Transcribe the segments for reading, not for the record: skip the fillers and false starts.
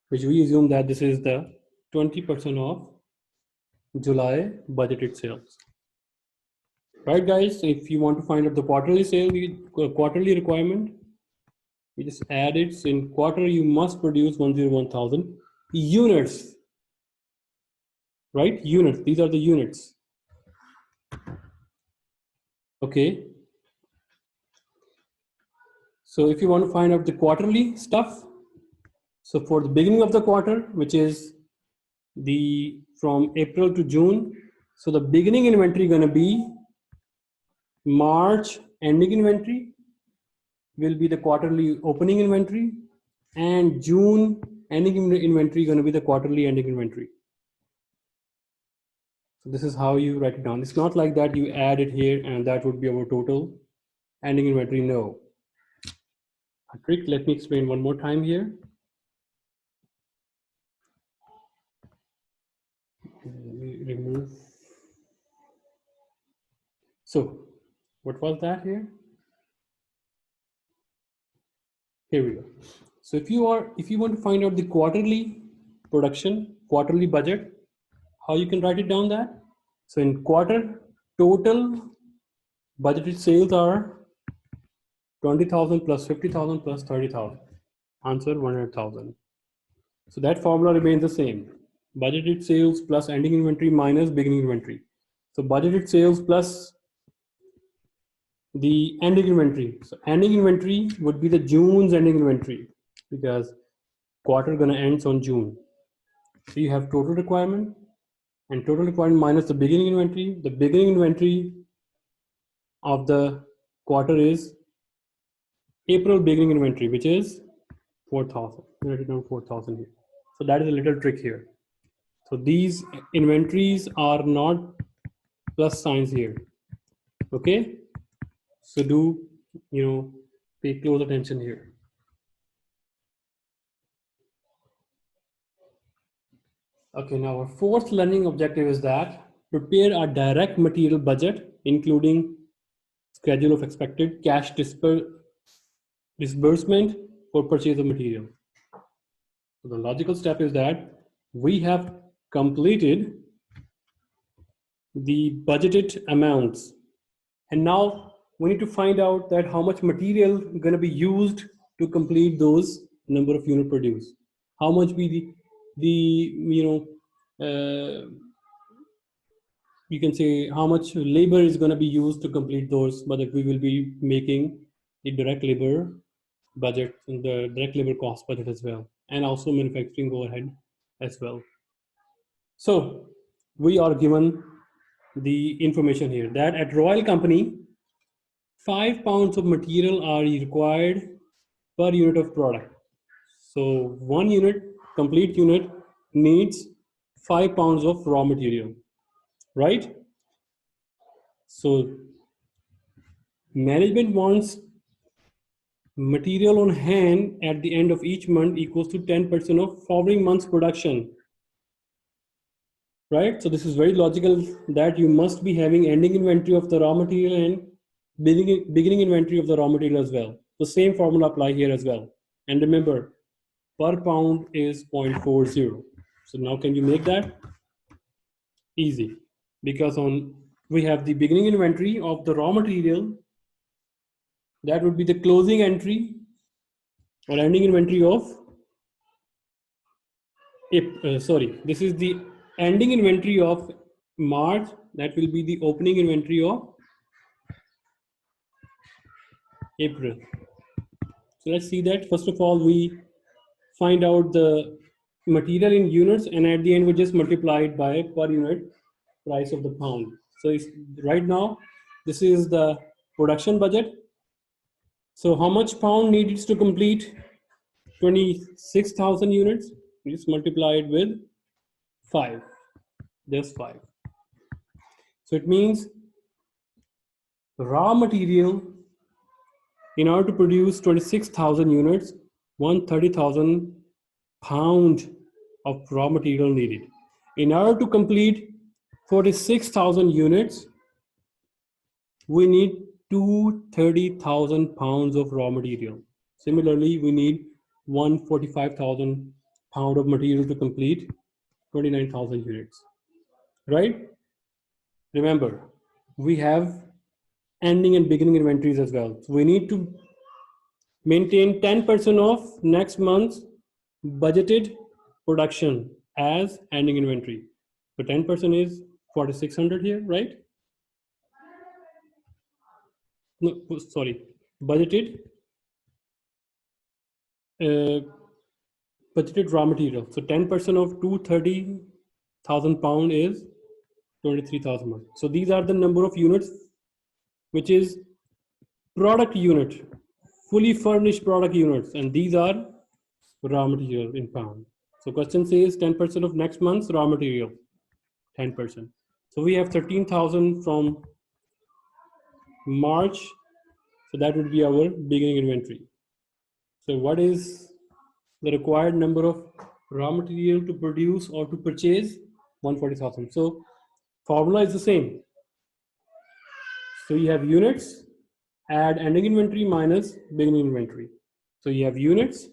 which we assume that this is the 20% of July budgeted sales. Right, guys? So if you want to find out the quarterly sale, quarterly requirement, you just add it. So in quarter, you must produce 101,000 units. Right? Units. These are the units. Okay. So if you want to find out the quarterly stuff, so for the beginning of the quarter, which is the from April to June, so the beginning inventory going to be March ending inventory will be the quarterly opening inventory, and June ending inventory going to be the quarterly ending inventory. So this is how you write it down. It's not like that you add it here and that would be our total ending inventory. No. A trick, let me explain one more time here. Remove. So what was that here? Here we go. So if you want to find out the quarterly production, quarterly budget, how you can write it down that? So in quarter, total budgeted sales are 20,000 plus 50,000 plus 30,000. Answer 100,000. So that formula remains the same. Budgeted sales plus ending inventory minus beginning inventory. So budgeted sales plus the ending inventory. So ending inventory would be the June's ending inventory because quarter gonna ends on June. So you have total requirement and total requirement minus the beginning inventory. The beginning inventory of the quarter is April beginning inventory, which is 4,000. Write it down 4,000 here. So that is a little trick here. So these inventories are not plus signs here. Okay. So do, pay close attention here. Okay, now our fourth learning objective is that prepare a direct material budget, including schedule of expected cash disbursement for purchase of material. So the logical step is that we have completed the budgeted amounts, and now we need to find out that how much material going to be used to complete those number of unit produced. How much be you can say how much labor is going to be used to complete those, but we will be making the direct labor budget and the direct labor cost budget as well, and also manufacturing overhead as well. So we are given the information here that at Royal Company, 5 pounds of material are required per unit of product. So one unit, complete unit, needs 5 pounds of raw material, right? So management wants material on hand at the end of each month equals to 10% of following month's production, right? So this is very logical that you must be having ending inventory of the raw material and beginning inventory of the raw material as well. The same formula apply here as well. And remember, per pound is 0.40. So now can you make that? Easy, because we have the beginning inventory of the raw material. That would be the closing entry or ending inventory of, this is the ending inventory of March. That will be the opening inventory of April. So let's see that. First of all, we find out the material in units, and at the end we just multiply it by per unit price of the pound. So right now this is the production budget. So how much pound needs to complete 26,000 units? We just multiply it with 5, just 5. So it means raw material, in order to produce 26,000 units, 130,000 pound of raw material needed. In order to complete 46,000 units, we need 230,000 pounds of raw material. Similarly, we need 145,000 pound of material to complete 29,000 units, right? Remember, we have ending and beginning inventories as well. So we need to maintain 10% of next month's budgeted production as ending inventory. So 10% is 4,600 here, right? No, sorry, budgeted uh, budgeted raw material. So 10% of 230,000 pound is 23,000. So these are the number of units, which is product unit, fully furnished product units, and these are raw material in pound. So question says 10% of next month's raw material, 10%. So we have 13,000 from March. So that would be our beginning inventory. So what is the required number of raw material to produce or to purchase? 140,000. So formula is the same. So you have units, add ending inventory minus beginning inventory. So you have units,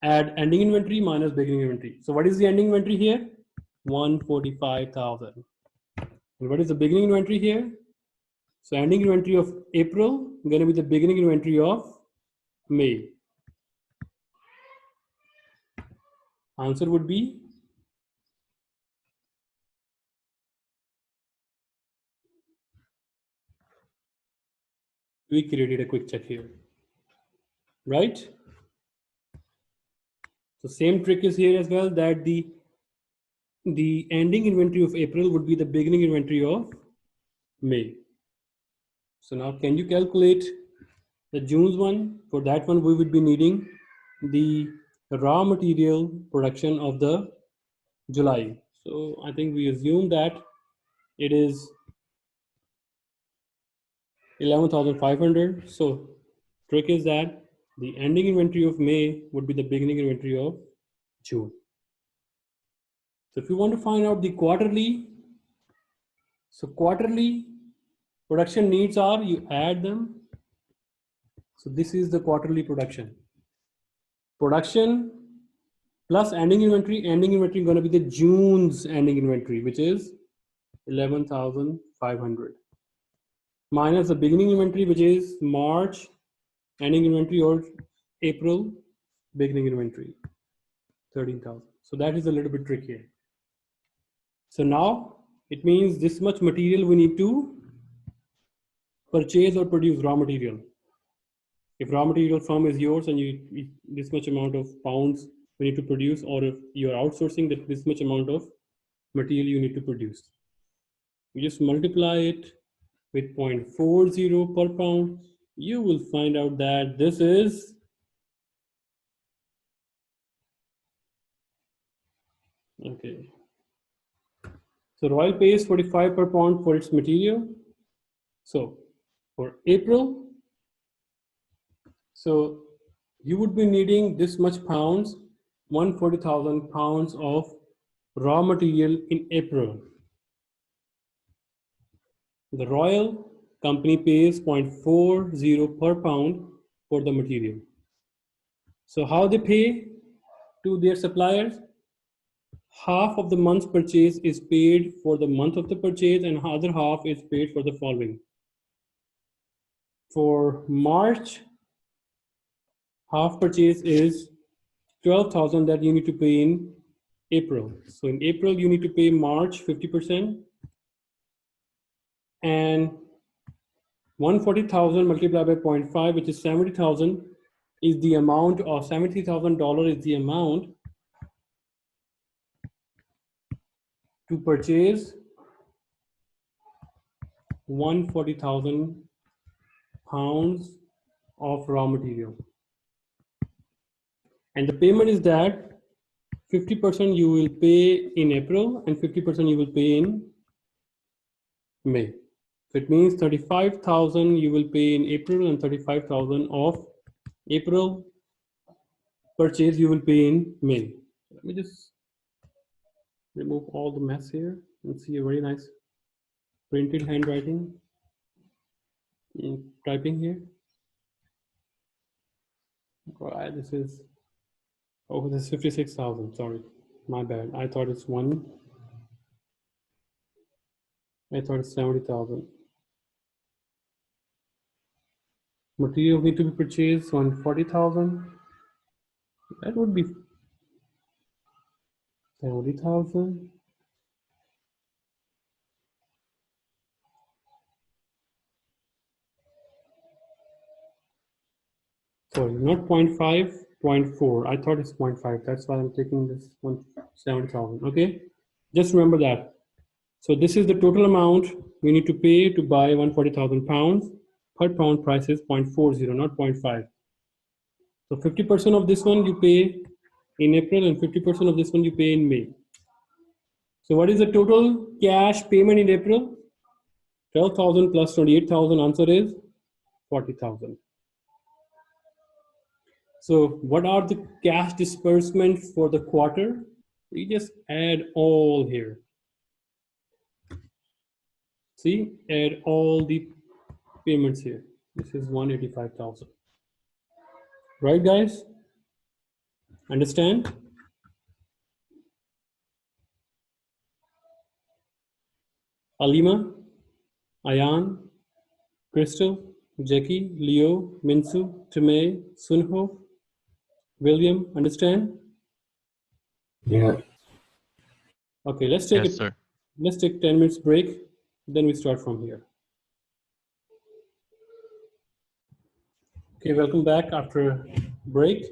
add ending inventory minus beginning inventory. So what is the ending inventory here? 145,000. And what is the beginning inventory here? So ending inventory of April going to be the beginning inventory of May. Answer would be we created a quick check here, right? So same trick is here as well, that the ending inventory of April would be the beginning inventory of May. So now can you calculate the June's one? For that one, we would be needing the raw material production of the July. So I think we assume that it is 11,500. So trick is that the ending inventory of May would be the beginning inventory of June. So if you want to find out the quarterly, so quarterly production needs are, you add them. So this is the quarterly production. Production plus ending inventory going to be the June's ending inventory, which is 11,500. Minus the beginning inventory, which is March ending inventory, or April beginning inventory, 13,000. So that is a little bit trickier. So now it means this much material we need to purchase or produce raw material. If raw material firm is yours and you this much amount of pounds we need to produce, or if you are outsourcing, that this much amount of material you need to produce. You just multiply it with 0.40 per pound. You will find out that this is okay. So Royal pays 45 per pound for its material. So for April, so you would be needing this much pounds, 140,000 pounds of raw material in April. The Royal company pays 0.40 per pound for the material. So how they pay to their suppliers? Half of the month's purchase is paid for the month of the purchase, and other half is paid for the following. For March, half purchase is 12,000 that you need to pay in April. So in April, you need to pay March 50%, and 140,000 multiplied by 0.5, which is 70,000, is the amount of $70,000 is the amount to purchase 140,000 pounds of raw material. And the payment is that 50% you will pay in April and 50% you will pay in May. So it means 35,000 you will pay in April, and 35,000 of April purchase you will pay in May. Let me just remove all the mess here and see a very nice printed handwriting in typing here. All right, this is Oh, this is 56,000. Sorry, my bad. I thought it's 70,000. Material need to be purchased 140,000. That would be 70,000. Sorry, not 0.5, 0.4. I thought it's 0.5. That's why I'm taking this 70,000. Okay, just remember that. So this is the total amount we need to pay to buy 140,000 pounds. Per pound price is 0.40, not 0.5. So 50% of this one you pay in April and 50% of this one you pay in May. So what is the total cash payment in April? 12,000 plus 28,000. Answer is 40,000. So what are the cash disbursements for the quarter? We just add all here. See, add all the payments here. This is 185,000. Right, guys? Understand? Alima, Ayan, Crystal, Jackie, Leo, Minsu, Timay, Sunho, William, understand? Yeah. Okay, let's take Yes, sir. Let's take 10 minutes break, then we start from here. Okay, welcome back after break.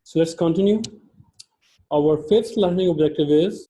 So let's continue. Our fifth learning objective is